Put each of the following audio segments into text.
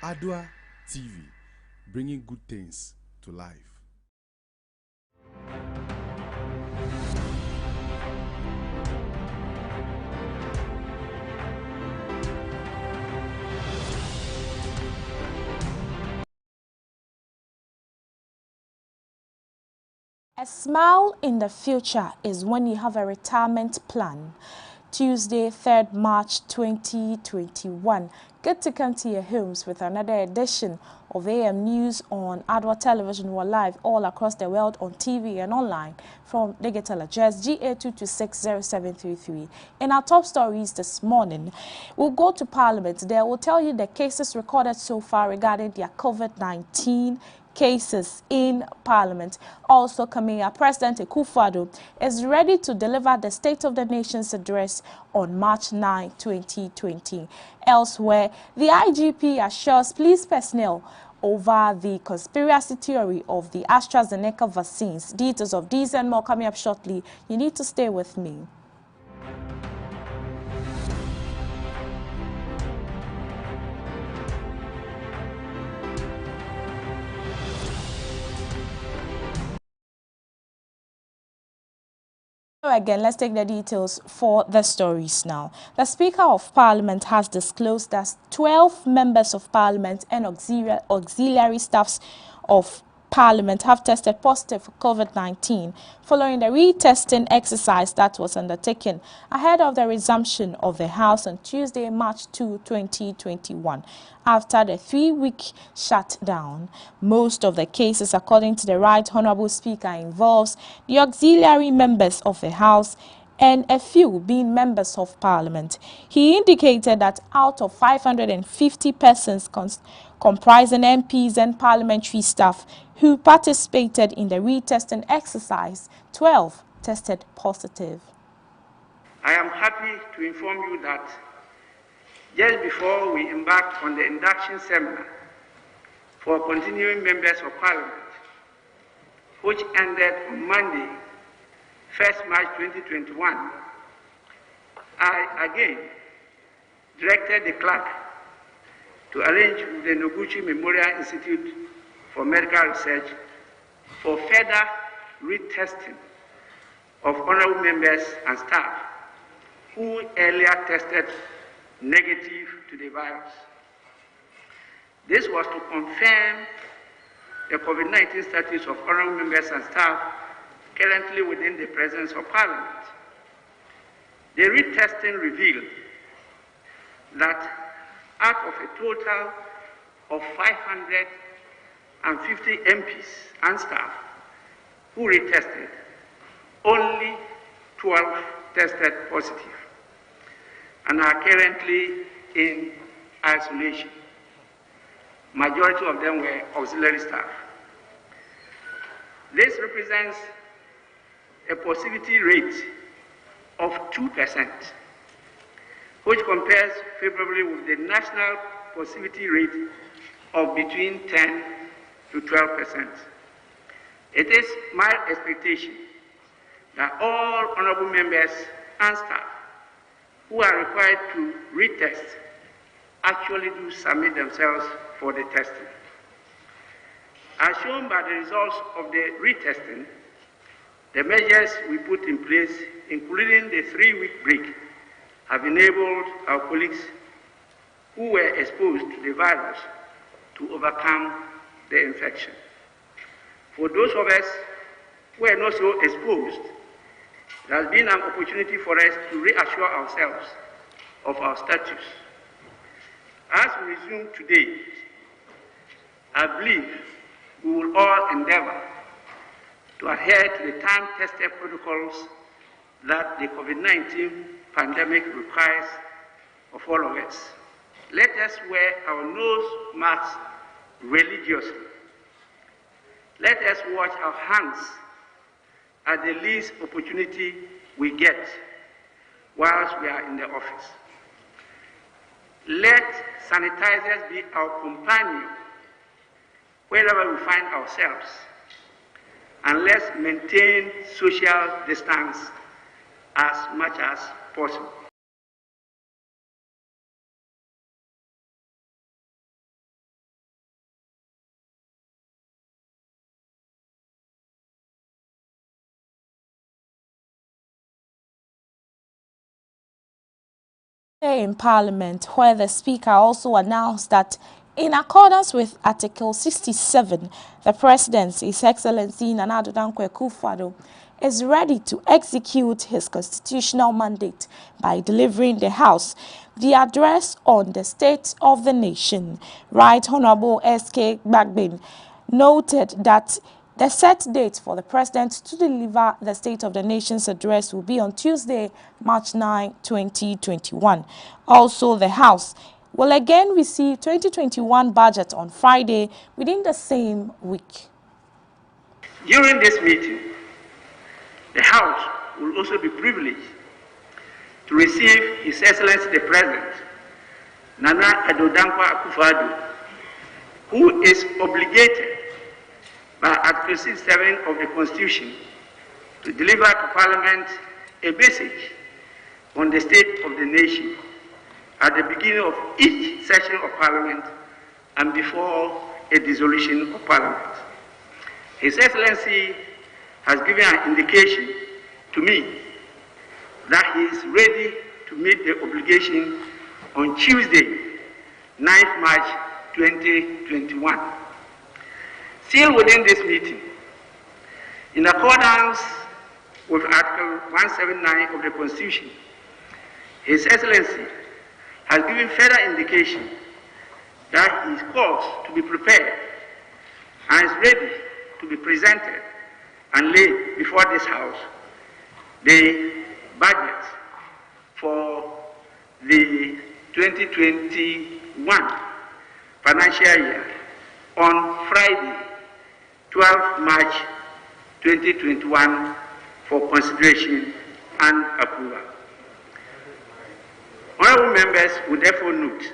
Adoatv, bringing good things to life. A smile in the future is when you have a retirement plan. Tuesday, 3rd March 2021. Good to come to your homes with another edition of AM News on Adoatv Television. We're live all across the world on TV and online from digital address GA2260733. In our top stories this morning, we'll go to Parliament. There we'll tell you the cases recorded so far regarding their COVID-19 cases in Parliament. Also coming up, President Akufo-Addo is ready to deliver the State of the Nation's address on March 9, 2020. Elsewhere, the IGP assures police personnel over the conspiracy theory of the AstraZeneca vaccines. Details of these and more coming up shortly. You need to stay with me. Again, let's take the details for the stories now. The Speaker of Parliament has disclosed that 12 members of Parliament and auxiliary staffs of Parliament have tested positive for COVID-19 following the retesting exercise that was undertaken ahead of the resumption of the House on Tuesday, March 2, 2021. After the 3-week shutdown, most of the cases, according to the Right Honourable Speaker, involves the auxiliary members of the House and a few being members of Parliament. He indicated that out of 550 persons comprising MPs and parliamentary staff who participated in the retesting exercise, 12 tested positive. I am happy to inform you that just before we embarked on the induction seminar for continuing members of Parliament, which ended on Monday, 1st March 2021, I again directed the clerk to arrange with the Noguchi Memorial Institute for Medical Research for further retesting of honorable members and staff who earlier tested negative to the virus. This was to confirm the COVID-19 status of honorable members and staff currently within the presence of Parliament. The retesting revealed that out of a total of 550 MPs and staff who retested, only 12 tested positive and are currently in isolation. Majority of them were auxiliary staff. This represents a positivity rate of 2%, which compares favorably with the national positivity rate of between 10 to 12%. It is my expectation that all honorable members and staff who are required to retest actually do submit themselves for the testing. As shown by the results of the retesting, the measures we put in place, including the 3-week break, have enabled our colleagues who were exposed to the virus to overcome the infection. For those of us who are not so exposed, it has been an opportunity for us to reassure ourselves of our status. As we resume today, I believe we will all endeavor to adhere to the time-tested protocols that the COVID-19 pandemic requires of all of us. Let us wear our nose masks religiously. Let us wash our hands at the least opportunity we get whilst we are in the office. Let sanitizers be our companion wherever we find ourselves, and let's maintain social distance as much as possible. In Parliament, where the Speaker also announced that in accordance with Article 67, the President, His Excellency Nana Addo Dankwa Akufo-Addo, is ready to execute his constitutional mandate by delivering the House the address on the state of the nation. Right Honorable S.K. Bagbin noted that the set date for the President to deliver the State of the Nation's address will be on Tuesday, March 9, 2021. Also, the House will again receive 2021 budget on Friday within the same week. During this meeting, the House will also be privileged to receive His Excellency the President, Nana Addo Dankwa Akufo-Addo, who is obligated by Article 67 of the Constitution to deliver to Parliament a message on the state of the nation at the beginning of each session of Parliament and before a dissolution of Parliament. His Excellency has given an indication to me that he is ready to meet the obligation on Tuesday, 9th March 2021. Still within this meeting, in accordance with Article 179 of the Constitution, His Excellency has given further indication that he is caused to be prepared and is ready to be presented and laid before this House the budget for the 2021 financial year on Friday, 12 March 2021 for consideration and approval. Honorable members will therefore note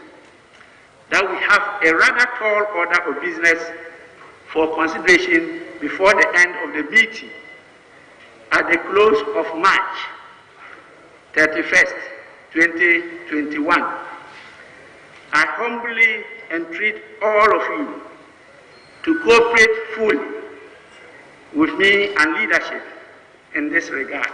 that we have a rather tall order of business for consideration before the end of the meeting at the close of March 31st, 2021. I humbly entreat all of you to cooperate fully with me and leadership in this regard.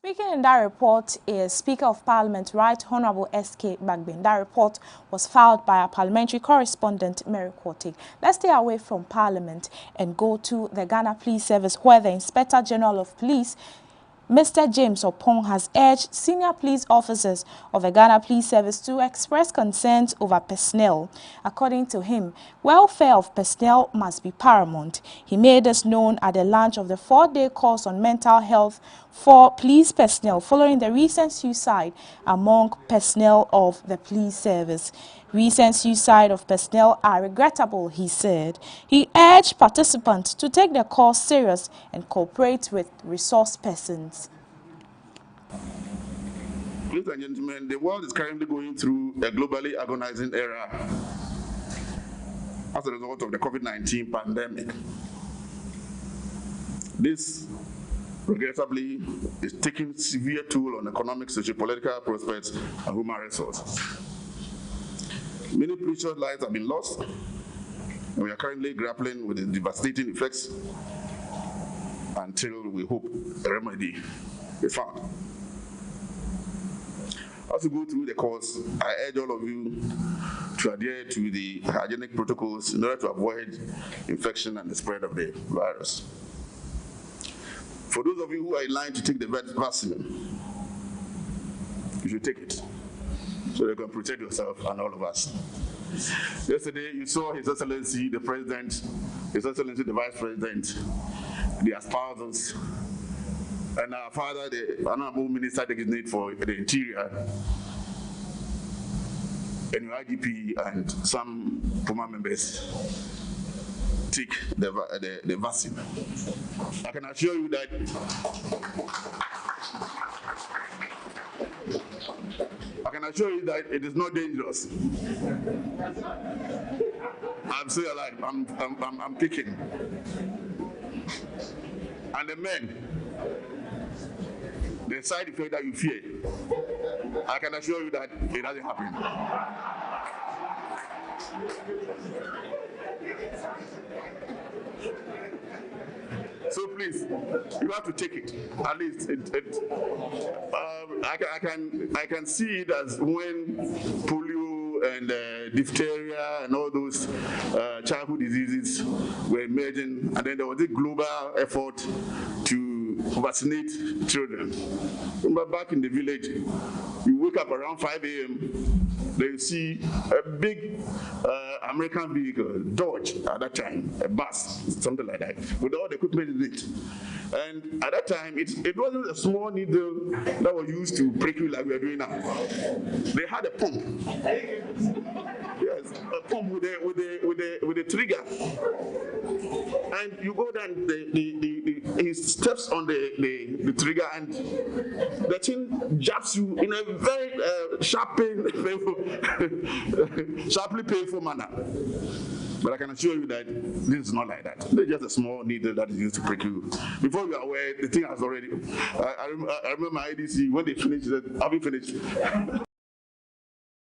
Speaking in that report is Speaker of Parliament, Right Honorable S.K. Bagbin. That report was filed by our parliamentary correspondent, Mary Quartig. Let's stay away from Parliament and go to the Ghana Police Service, where the Inspector General of Police, Mr. James Opong, has urged senior police officers of the Ghana Police Service to express concerns over personnel. According to him, welfare of personnel must be paramount. He made this known at the launch of the 4-day course on mental health for police personnel following the recent suicide among personnel of the police service. Recent suicide of personnel are regrettable, he said. He urged participants to take the course serious and cooperate with resource persons. Ladies and gentlemen, the world is currently going through a globally agonizing era as a result of the COVID-19 pandemic. This, regrettably, is taking severe toll on economic, socio-political prospects and human resources. Many precious lives have been lost, and we are currently grappling with the devastating effects until we hope a remedy is found. As we go through the course, I urge all of you to adhere to the hygienic protocols in order to avoid infection and the spread of the virus. For those of you who are in line to take the vaccine, you should take it so you can protect yourself and all of us. Yesterday, you saw His Excellency the President, His Excellency the Vice President, their spouses, and our father, the Honorable Minister Designate for the Interior, and your IGP and some former members take the vaccine. I can assure you that it is not dangerous. I'm still alive. I'm kicking. And the men, the side effect that you fear, I can assure you that it doesn't happen. So please, you have to take it. At least I can see it as when polio and diphtheria and all those childhood diseases were emerging, and then there was a global effort to vaccinate children. Remember back in the village, you wake up around 5 a.m., then you see a big American vehicle, Dodge at that time, a bus, something like that, with all the equipment in it. And at that time, it wasn't a small needle that was used to prick you like we are doing now. They had a pump. Yes, a pump with a trigger. And you go down, he steps on the trigger, and the thing jabs you in a very sharply painful manner. But I can assure you that this is not like that. It's just a small needle that is used to prick you. Before you are aware, the thing has already. I remember my IDC, when they finished, they said, have you finished?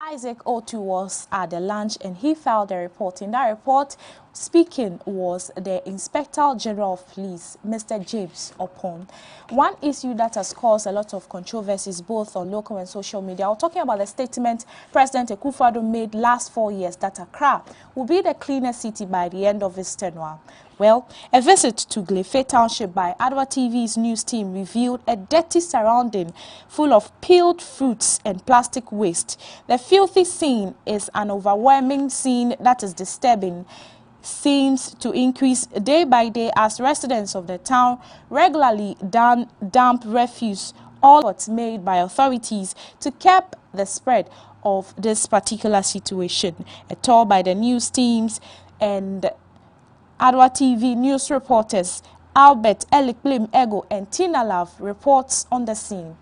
Isaac Otu was at the lunch and he filed a report. In that report, speaking was the Inspector General of Police, Mr. James Opon. One issue that has caused a lot of controversies both on local and social media. We're talking about the statement President Akufo-Addo made last 4 years that Accra will be the cleanest city by the end of his tenure. Well, a visit to Glefe Township by Adoatv's news team revealed a dirty surrounding full of peeled fruits and plastic waste. The filthy scene is an overwhelming scene that is disturbing. Seems to increase day by day as residents of the town regularly dump refuse, all what's made by authorities to cap the spread of this particular situation. A tour by the news teams and Adoatv news reporters Albert Elikplim Ego and Tina Love reports on the scene.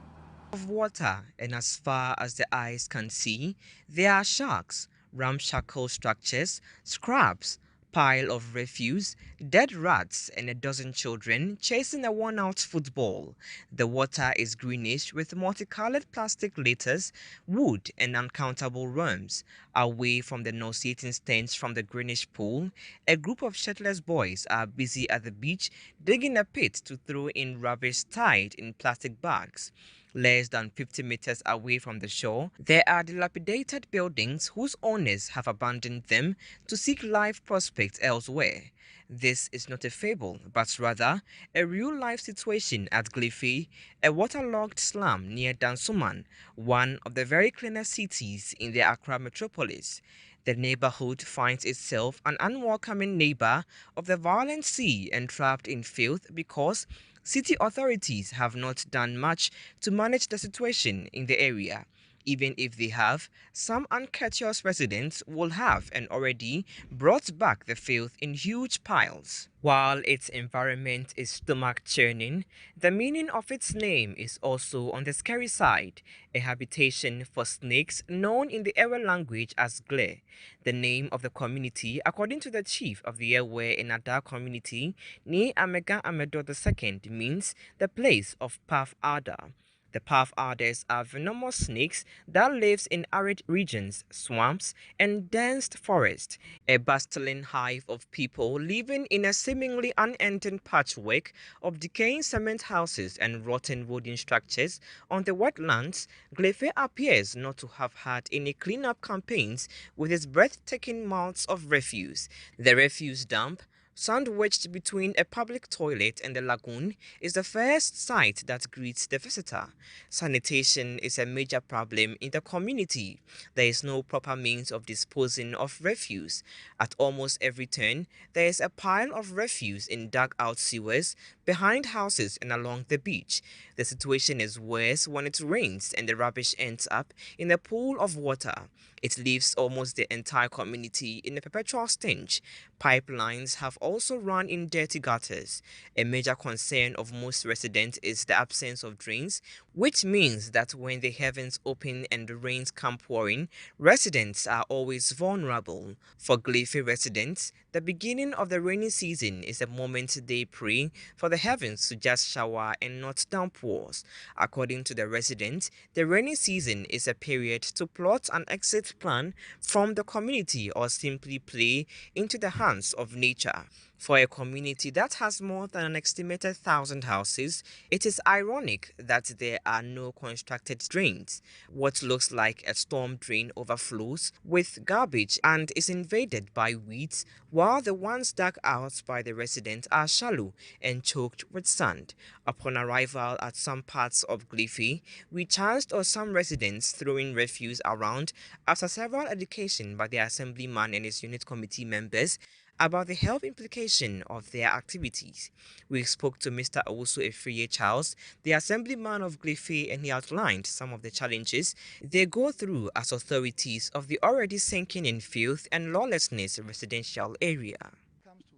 Of water, and as far as the eyes can see, there are sharks, ramshackle structures, scraps, pile of refuse, dead rats, and a dozen children chasing a worn-out football. The water is greenish with multicolored plastic litters, wood, and uncountable worms. Away from the nauseating stench from the greenish pool, a group of shirtless boys are busy at the beach digging a pit to throw in rubbish tied in plastic bags. Less than 50 meters away from the shore, there are dilapidated buildings whose owners have abandoned them to seek life prospects elsewhere. This is not a fable, but rather a real-life situation at Glefe, a waterlogged slum near Dansoman, one of the very cleanest cities in the Accra metropolis. The neighborhood finds itself an unwelcoming neighbor of the violent sea and trapped in filth because city authorities have not done much to manage the situation in the area. Even if they have, some uncourteous residents will have and already brought back the filth in huge piles. While its environment is stomach-churning, the meaning of its name is also on the scary side, a habitation for snakes known in the Ewe language as Gle. The name of the community, according to the chief of the Ewe in Ada community, Ni Amega Amedo II, means the place of Path Adder. The path adders are venomous snakes that live in arid regions, swamps, and dense forest. A bustling hive of people living in a seemingly unending patchwork of decaying cement houses and rotten wooden structures on the wetlands, Glefe appears not to have had any cleanup campaigns with its breathtaking mounds of refuse. The refuse dump, sandwiched between a public toilet and the lagoon, is the first sight that greets the visitor. Sanitation is a major problem in the community. There is no proper means of disposing of refuse. At almost every turn, there is a pile of refuse in dug-out sewers, behind houses and along the beach. The situation is worse when it rains and the rubbish ends up in a pool of water. It leaves almost the entire community in a perpetual stench. Pipelines have also run in dirty gutters. A major concern of most residents is the absence of drains, which means that when the heavens open and the rains come pouring, residents are always vulnerable. For Glefe residents, the beginning of the rainy season is a moment they pray for the heavens to just shower and not downpours. According to the residents, the rainy season is a period to plot an exit plan from the community or simply play into the hands of nature. For a community that has more than an estimated 1,000 houses, it is ironic that there are no constructed drains. What looks like a storm drain overflows with garbage and is invaded by weeds, while the ones dug out by the residents are shallow and choked with sand. Upon arrival at some parts of Gliffey, we chanced on some residents throwing refuse around after several education by the assemblyman and his unit committee members about the health implication of their activities. We spoke to Mr. Owusu Efriye Charles, the assemblyman of Gliffey, and he outlined some of the challenges they go through as authorities of the already sinking in filth and lawlessness residential area. Comes to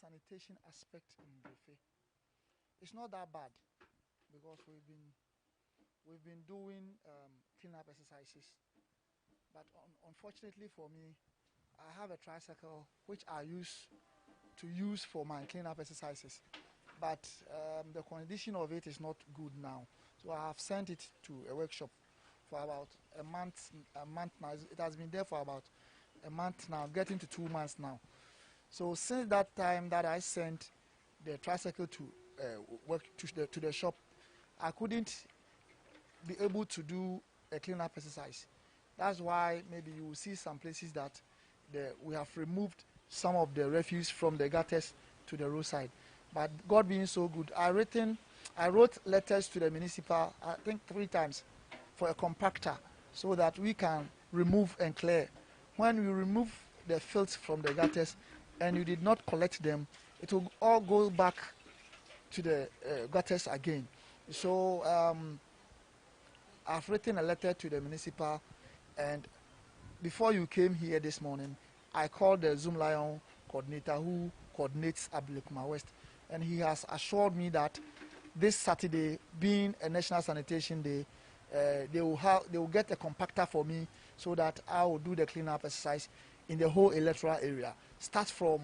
sanitation aspect in Gliffey, it's not that bad because we've been doing cleanup exercises, but unfortunately for me, I have a tricycle which I use for my cleanup exercises, but the condition of it is not good now. So I have sent it to a workshop for about a month now. It has been there for about a month now, getting to 2 months now. So since that time that I sent the tricycle to work to the shop, I couldn't be able to do a cleanup exercise. That's why maybe you will see some places that we have removed some of the refuse from the gutters to the roadside. But God being so good, I wrote letters to the municipal, I think 3 times, for a compactor so that we can remove and clear. When we remove the filth from the gutters and you did not collect them, it will all go back to the gutters again. So I've written a letter to the municipal, and before you came here this morning, I called the Zoom Lion coordinator who coordinates Ablekuma West, and he has assured me that this Saturday, being a National Sanitation Day, they will get a compactor for me so that I will do the cleanup exercise in the whole electoral area. Start from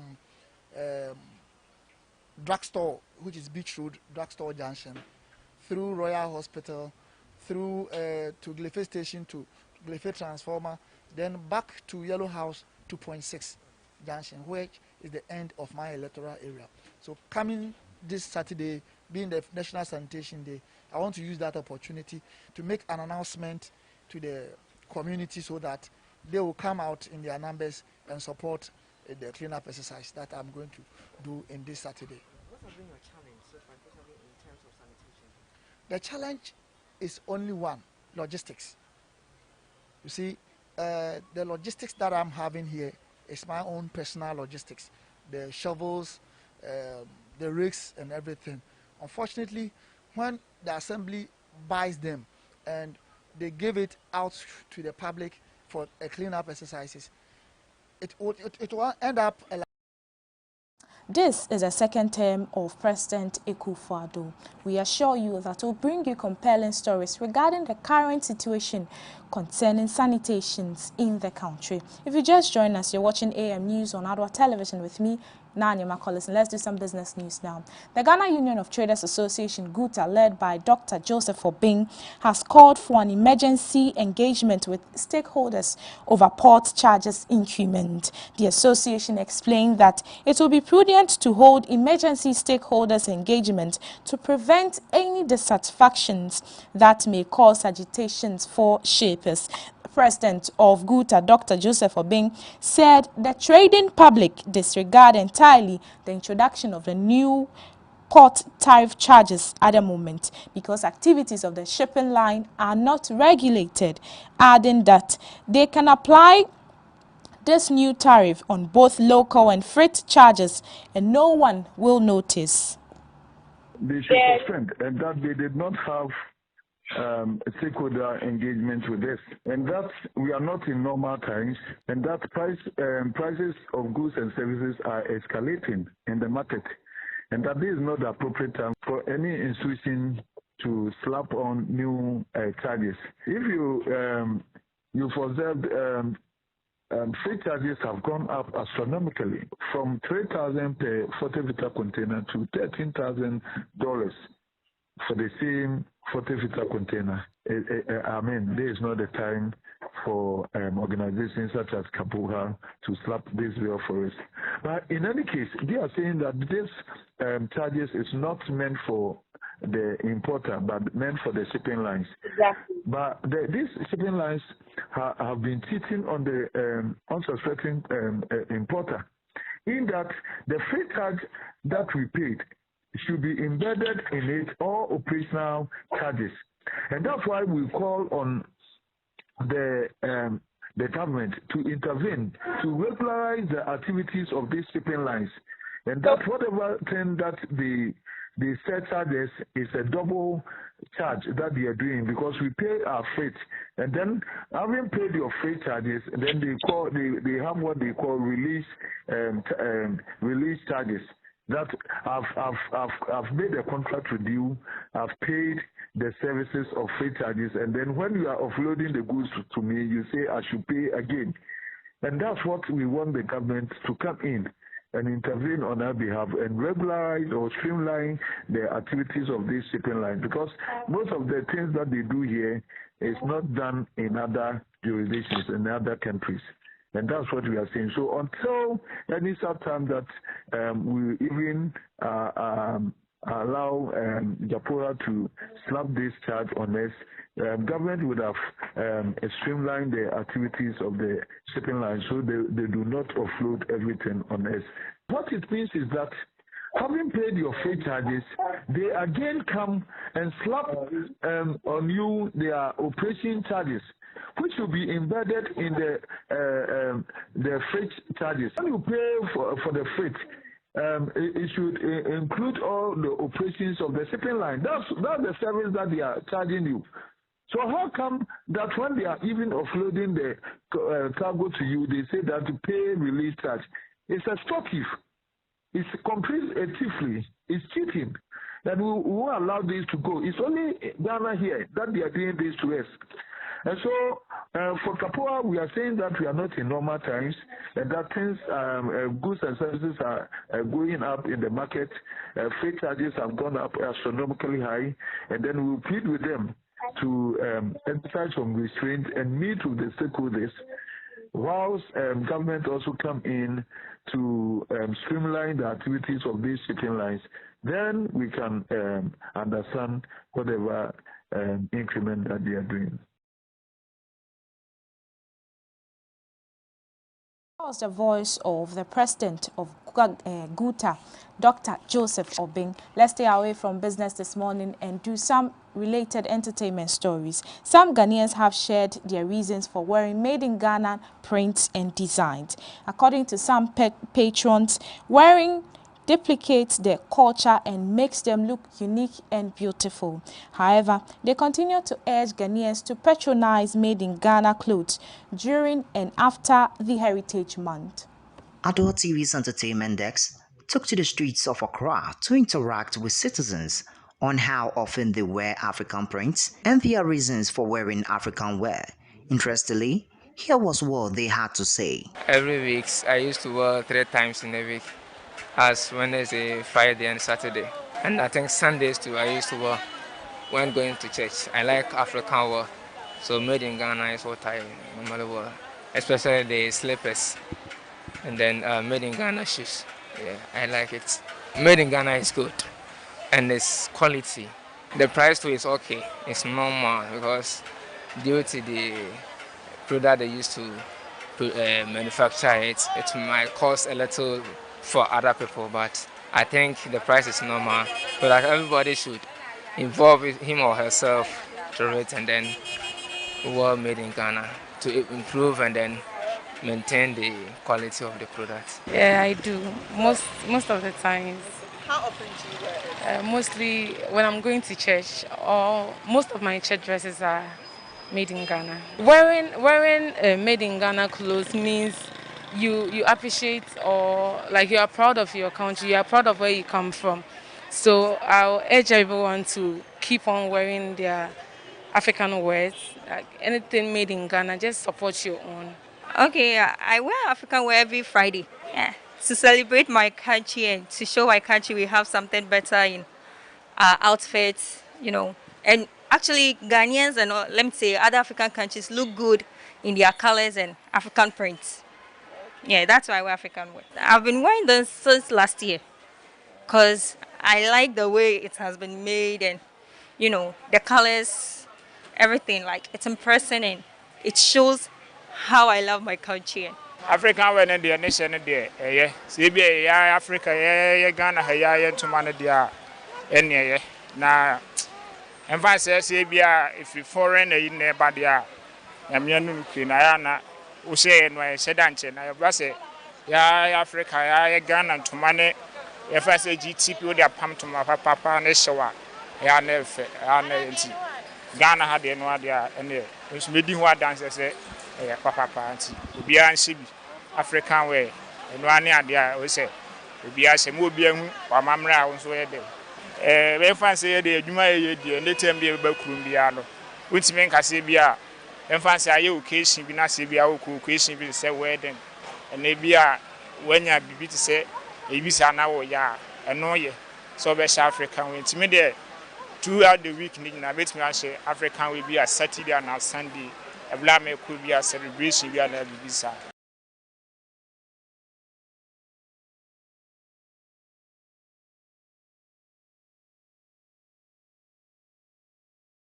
drugstore, which is Beach Road, drugstore junction, through Royal Hospital, through to Gliffey Station, to Gliffey Transformer, then back to Yellow House 2.6 junction, which is the end of my electoral area. So coming this Saturday, being the National Sanitation Day, I want to use that opportunity to make an announcement to the community so that they will come out in their numbers and support the cleanup exercise that I'm going to do in this Saturday. What has been your challenge so far, especially in terms of sanitation? The challenge is only one: logistics. You see, the logistics that I'm having here is my own personal logistics, the shovels, the rakes and everything. Unfortunately, when the assembly buys them and they give it out to the public for a cleanup exercises, it will end up This is the second term of President Akufo-Addo. We assure you that we'll bring you compelling stories regarding the current situation concerning sanitations in the country. If you just joined us, you're watching AM News on Adoatv Television with me, Nanya Collins, and let's do some business news now. The Ghana Union of Traders Association, GUTA, led by Dr. Joseph Obeng, has called for an emergency engagement with stakeholders over port charges increment. The association explained that it will be prudent to hold emergency stakeholders engagement to prevent any dissatisfactions that may cause agitations for shapers. President of GUTA, Dr. Joseph Obeng, said the trading public disregard entirely the introduction of the new port tariff charges at the moment because activities of the shipping line are not regulated, adding that they can apply this new tariff on both local and freight charges and no one will notice. They should suspend, and that they did not have stakeholder engagement with this, and that we are not in normal times, and that prices of goods and services are escalating in the market, and that this is not the appropriate time for any institution to slap on new charges. If you've observed, freight charges have gone up astronomically from $3,000 per 40-liter container to $13,000 for the same 40-liter container. I mean, there is not the time for organizations such as Kapuha to slap this bill for us. But in any case, they are saying that this charges is not meant for the importer, but meant for the shipping lines. Exactly. But these shipping lines have been cheating on the unsuspecting importer, in that the freight charge that we paid should be embedded in it, all operational charges. And that's why we call on the government to intervene, to regularize the activities of these shipping lines. And that whatever thing that the set charges is a double charge that they are doing, because we pay our freight, and then having paid your freight charges, then they have what they call release charges. That I've made a contract with you, I've paid the services of freight charges, and then when you are offloading the goods to me, you say I should pay again. And that's what we want the government to come in and intervene on our behalf and regularize or streamline the activities of these shipping lines, because most of the things that they do here is not done in other jurisdictions, in other countries. And that's what we are saying. So until any such time that we even allow Japora to slap this charge on us, government would have streamlined the activities of the shipping line, so they do not offload everything on us. What it means is that having paid your freight charges, they again come and slap on you their operation charges, which will be embedded in the freight charges. When you pay for the freight, it should include all the operations of the shipping line. That's the service that they are charging you. So how come that when they are even offloading the cargo to you, they say that to pay release charge? It's a stock thief. It's complete thievery. It's cheating. That we won't allow this to go. It's only Ghana here that they are doing this to us. And so for Kapua, we are saying that we are not in normal times, and that things, goods and services are going up in the market. Freight charges have gone up astronomically high, and then we will plead with them to exercise some restraint and meet with the stakeholders, whilst government also come in to streamline the activities of these shipping lines. Then we can understand whatever increment that they are doing. That was the voice of the president of GUTA, Dr. Joseph Obing. Let's stay away from business this morning and do some related entertainment stories. Some Ghanaians have shared their reasons for wearing made in Ghana prints and designs. According to some patrons, wearing duplicates their culture and makes them look unique and beautiful. However, they continue to urge Ghanaians to patronize made in Ghana clothes during and after the Heritage Month. Adoatv's entertainment desk took to the streets of Accra to interact with citizens on how often they wear African prints and their reasons for wearing African wear. Interestingly, here was what they had to say. Every week, I used to wear 3 times in a week, as Wednesday, Friday, and Saturday. And I think Sundays too, I used to wear when going to church. I like African wear, so made in Ghana is what I normally wear, especially the slippers. And then made in Ghana shoes. Yeah, I like it. Made in Ghana is good, and it's quality. The price too is okay. It's normal because due to the product they used to manufacture it might cost a little for other people, but I think the price is normal. So that everybody should involve him or herself to it, and then wear made in Ghana to improve and then maintain the quality of the product. Yeah, I do. Most of the times. How often do you wear it? Mostly when I'm going to church, or most of my church dresses are made in Ghana. Wearing made in Ghana clothes means you appreciate, or like you are proud of your country, you are proud of where you come from. So I'll urge everyone to keep on wearing their African wears. Like anything made in Ghana, just support your own. Okay, I wear African wear every Friday. Yeah, to celebrate my country and to show my country we have something better in our outfits, you know. And actually, Ghanaians and let me say other African countries look good in their colors and African prints. Yeah, that's why I wear African wear. I've been wearing this since last year because I like the way it has been made and, the colors, everything. Like, it's impressive and it shows how I love my country. African wear and the nation there, eh? See, Africa, Ghana, Ntoma no dia, eh? Na, and vice versa, if you foreign in nearby there, I'm young, na, Use, and my sedanche, I was Africa, Ghana, Ntoma, if I say GTP, would have pumped to my papa and Eshawa, Ghana had the no idea, and it was meeting what dancers say, papa, auntie, be African way, and one idea, we say, be as a movie, or Mamra, so very fancy, the Juma, and let them be about Columbiano, which mean Casibia, and fancy you occasion be not Sibia, occasion be say wedding, and maybe when you be to say, a visa now, ya, and no ye, so best African way, to me there. Throughout the week, I bet me I say African will be a Saturday and a Sunday. A blame could be a celebration, be a visa.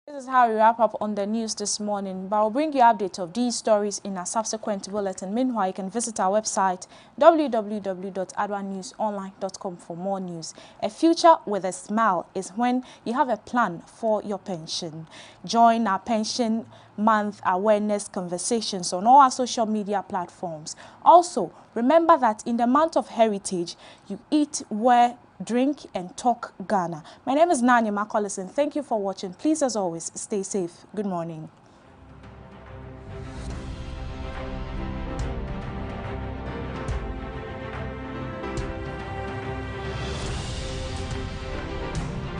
This is how we wrap up on the news this morning, but I'll bring you updates of these stories in a subsequent bulletin. Meanwhile, you can visit our website www.adoatnewsonline.com for more news. A future with a smile is when you have a plan for your pension. Join our Pension Month awareness conversations on all our social media platforms. Also, remember that in the month of heritage, you eat, wear, drink and talk Ghana. My name is Nanya Macolison. Thank you for watching. Please, as always, stay safe. Good morning.